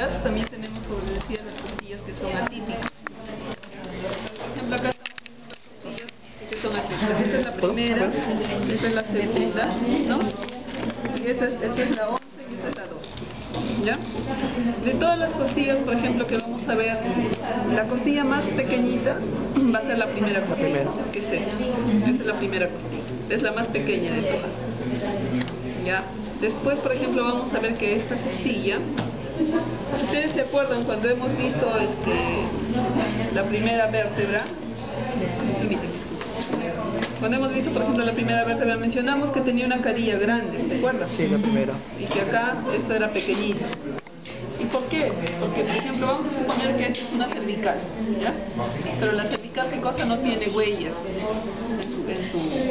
costillas, también tenemos, como les decía, las costillas que son atípicas. Por ejemplo, acá estamos viendo las costillas que son atípicas. Esta es la primera, esta es la segunda, ¿no? Y esta es la 11 y esta es la 12. ¿Ya? De todas las costillas, por ejemplo, que vamos a ver, la costilla más pequeñita va a ser la primera costilla, que es esta. Esta es la primera costilla, es la más pequeña de todas. ¿Ya? Después, por ejemplo, vamos a ver que esta costilla, si ustedes se acuerdan cuando hemos visto la primera vértebra, cuando hemos visto, por ejemplo, la primera vértebra, mencionamos que tenía una carilla grande, ¿se acuerdan? Sí, la primera. Y que acá esto era pequeñito. ¿Y por qué? Porque, por ejemplo, vamos a suponer que esta es una cervical, ¿ya? Pero la cervical, ¿qué cosa? No tiene huellas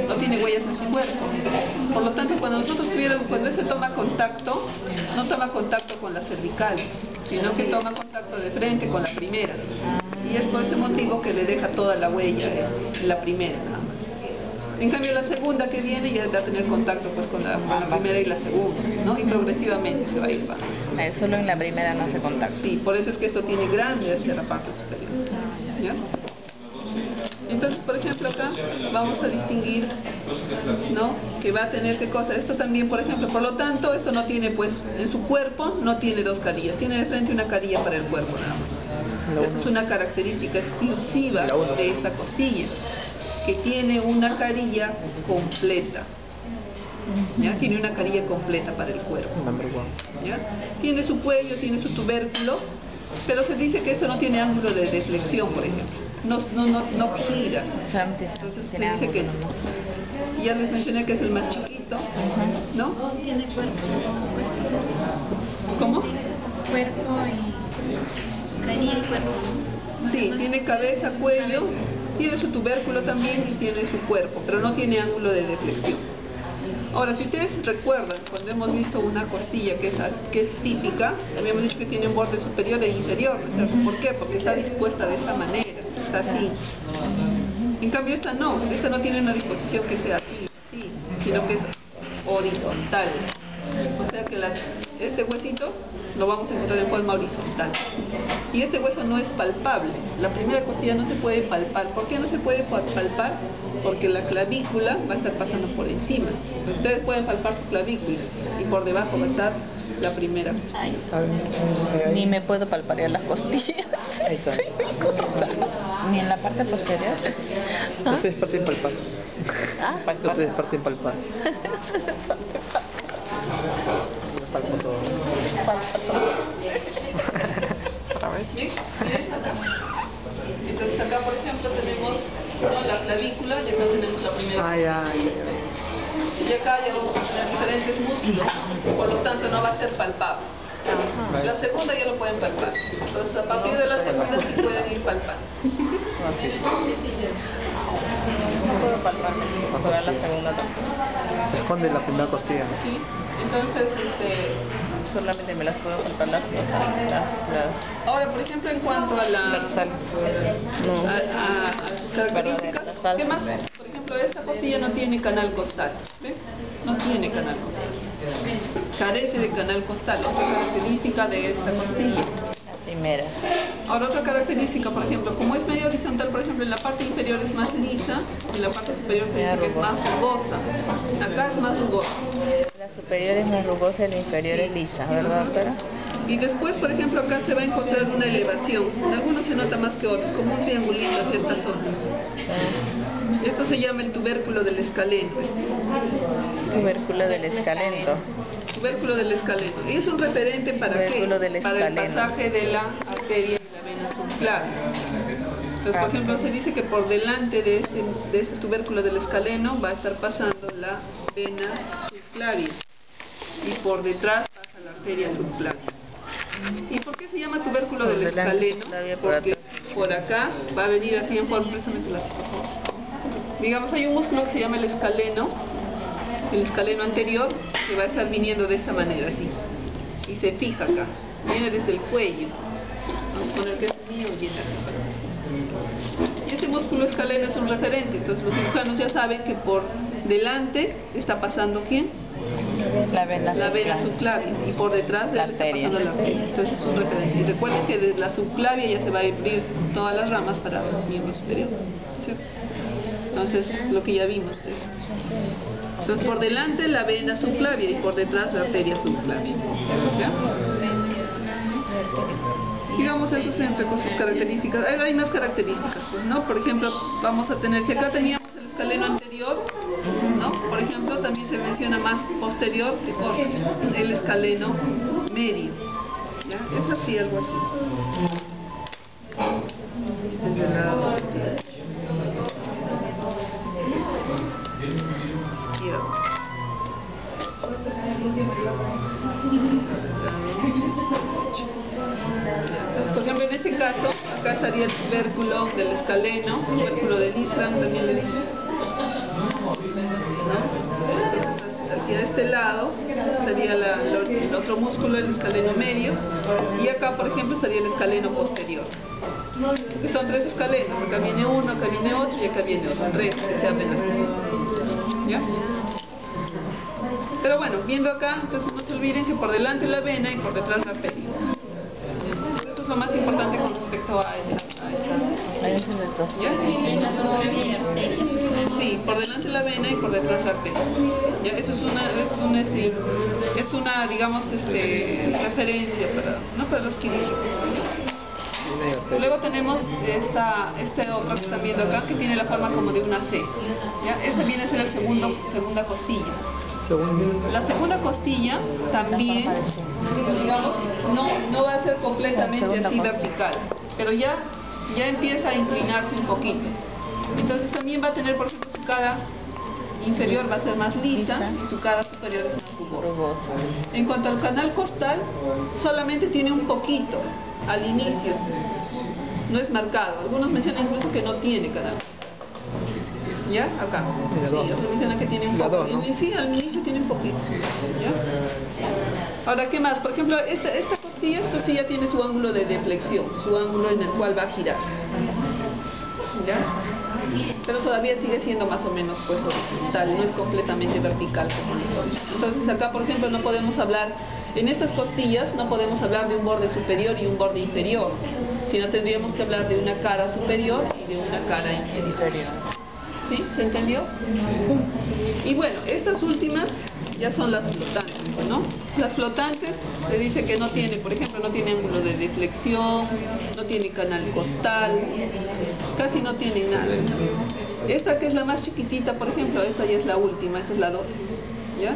no tiene huellas en su cuerpo. Por lo tanto, cuando este toma contacto, no toma contacto con la cervical, sino que toma contacto de frente con la primera. Y es por ese motivo que le deja toda la huella en la primera, nada más. En cambio, la segunda que viene ya va a tener contacto pues con la primera y la segunda, ¿no? Y progresivamente se va a ir pasando. Solo en la primera no se contacta. Sí, por eso es que esto tiene grande hacia la parte superior. ¿Ya? Entonces, por ejemplo, acá vamos a distinguir, ¿no? Que va a tener qué cosa. Esto también, por ejemplo, por lo tanto, esto no tiene, pues, en su cuerpo no tiene dos carillas. Tiene de frente una carilla para el cuerpo nada más. Esa es una característica exclusiva de esta costilla, que tiene una carilla completa. ¿Ya? Tiene una carilla completa para el cuerpo. ¿Ya? Tiene su cuello, tiene su tubérculo, pero se dice que esto no tiene ángulo de deflexión, por ejemplo. No gira. Entonces se dice que ya les mencioné que es el más chiquito, ¿no? Tiene cuerpo. ¿Cómo? Cuerpo y carilla y cuerpo. Sí, tiene cabeza, cuello, tiene su tubérculo también y tiene su cuerpo, pero no tiene ángulo de deflexión. Ahora, si ustedes recuerdan, cuando hemos visto una costilla que es típica, habíamos dicho que tiene un borde superior e inferior, ¿no es cierto? ¿Por qué? Porque está dispuesta de esta manera, está así. En cambio, esta no tiene una disposición que sea así, sino que es horizontal. O sea que este huesito lo vamos a encontrar en forma horizontal. Y este hueso no es palpable. La primera costilla no se puede palpar. ¿Por qué no se puede palpar? Porque la clavícula va a estar pasando por encima. Entonces, ustedes pueden palpar su clavícula y por debajo va a estar la primera costilla. Ni me puedo palpar las costillas. Ahí está. Ni en la parte posterior. No se desparte en palpar. No se desparte en palpar. Palpo todo. Bien, acá. Entonces acá, por ejemplo, tenemos, ¿no?, la clavícula, y acá tenemos la primera. Y acá ya vamos a tener diferentes músculos, por lo tanto no va a ser palpable. La segunda ya lo pueden palpar. Entonces a partir de la segunda sí pueden ir palpando. No puedo palparme, para la segunda tampoco. Se esconde la primera costilla. Sí, entonces solamente me las puedo palpar las ahora, por ejemplo, en cuanto a dorsales. a sus características, ¿qué más? Por ejemplo, esta costilla no tiene canal costal, ¿ve? No tiene canal costal, carece de canal costal, otra característica de esta costilla. Primera. Ahora, otra característica, por ejemplo, como es medio horizontal, por ejemplo, en la parte inferior es más lisa, en la parte superior se dice que es más rugosa. Acá es más rugosa. La superior es más rugosa y la inferior es lisa, ¿verdad, doctora? Y después, por ejemplo, acá se va a encontrar una elevación. En algunos se nota más que otros, como un triangulito hacia esta zona. Esto se llama el tubérculo del escaleno. Tubérculo del escaleno. Tubérculo del escaleno. Y es un referente para qué? Para el pasaje de la arteria y la vena subclavia. Entonces, por ejemplo, se dice que por delante de este tubérculo del escaleno va a estar pasando la vena subclavia y por detrás pasa la arteria subclavia. ¿Y por qué se llama tubérculo del escaleno? Porque por acá va a venir así en forma, precisamente la lápiz, por favor. Digamos, hay un músculo que se llama el escaleno anterior, que va a estar viniendo de esta manera, así, y se fija acá, viene desde el cuello. Vamos a poner que es mío y viene así. Y este músculo escaleno es un referente, entonces los cirujanos ya saben que por delante está pasando ¿quién? La vena subclavia, y por detrás de él está pasando la arteria. Entonces es un referente. Recuerden que de la subclavia ya se va a abrir todas las ramas para el miembro superior, ¿sí? Entonces, lo que ya vimos es. Entonces, por delante la vena subclavia y por detrás la arteria subclavia. ¿Ya? Digamos, eso es entre sus características. Ahora hay más características, pues, ¿no? Por ejemplo, vamos a tener, si acá teníamos el escaleno anterior, ¿no? Por ejemplo, también se menciona más posterior, ¿qué cosa? El escaleno medio. ¿Ya? Es así, algo así. Este es del lado izquierdo. Entonces, por ejemplo, en este caso, acá estaría el tubérculo del escaleno, el tubérculo del Ishram también le dicen, ¿no? Entonces, hacia este lado sería el otro músculo, el escaleno medio, y acá, por ejemplo, estaría el escaleno posterior, que son 3 escalenos. Acá viene uno, acá viene otro y acá viene otro, 3 que se abren así. ¿Ya? Pero bueno, viendo acá, entonces no se olviden que por delante la vena y por detrás la arteria. Eso es lo más importante con respecto a esta. ¿Ya? Sí, por delante la vena y por detrás la arteria. ¿Ya? Eso es una digamos, referencia para los quirúrgicos. Luego tenemos este otro que están viendo acá, que tiene la forma como de una C. ¿Ya? Esta viene a ser el segunda costilla. La segunda costilla también, digamos, no va a ser completamente así vertical, pero ya empieza a inclinarse un poquito. Entonces también va a tener, por ejemplo, su cara inferior va a ser más lisa y su cara superior es más rugosa. En cuanto al canal costal, solamente tiene un poquito al inicio, no es marcado. Algunos mencionan incluso que no tiene canal costal. ¿Ya? Acá. Sí, otros mencionan que tiene un poco. Sí, al inicio tiene un poquito. ¿Ya? Ahora, ¿qué más? Por ejemplo, esta costilla, esto sí ya tiene su ángulo de deflexión, su ángulo en el cual va a girar. ¿Ya? Pero todavía sigue siendo más o menos pues horizontal, no es completamente vertical como nosotros. Entonces acá, por ejemplo, no podemos hablar, en estas costillas no podemos hablar de un borde superior y un borde inferior, sino tendríamos que hablar de una cara superior y de una cara inferior. ¿Sí? ¿Se entendió? Sí. Y bueno, estas últimas ya son las flotantes, ¿no? Las flotantes se dice que no tiene, por ejemplo, no tiene ángulo de deflexión, no tiene canal costal, casi no tiene nada. Esta que es la más chiquitita, por ejemplo, esta ya es la última, esta es la 12, ¿ya?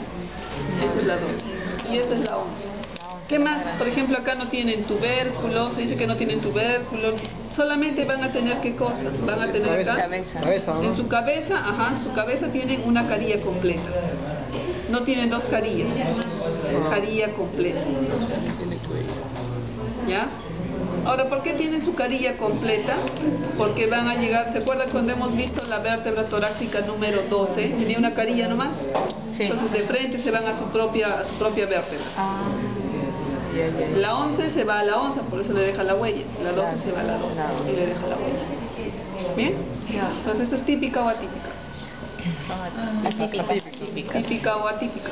Esta es la 12 y esta es la 11. ¿Qué más? Por ejemplo, acá no tienen tubérculo, se dice que no tienen tubérculo, solamente van a tener ¿qué cosa? Van a tener acá, en su cabeza tienen una carilla completa, no tienen 2 carillas, carilla completa. ¿Ya? Ahora, ¿por qué tienen su carilla completa? Porque van a llegar, ¿se acuerdan cuando hemos visto la vértebra torácica número 12? Tenía una carilla nomás. Sí. Entonces de frente se van a su propia vértebra. La 11 se va a la 11, por eso le deja la huella. La 12 se va a la 12 y le deja la huella. ¿Bien? Entonces, ¿esto es típica o atípica? Típica o atípica.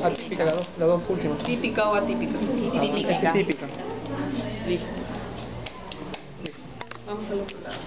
Atípica, las dos últimas. Típica o atípica. Típica. Listo. Vamos al otro lado.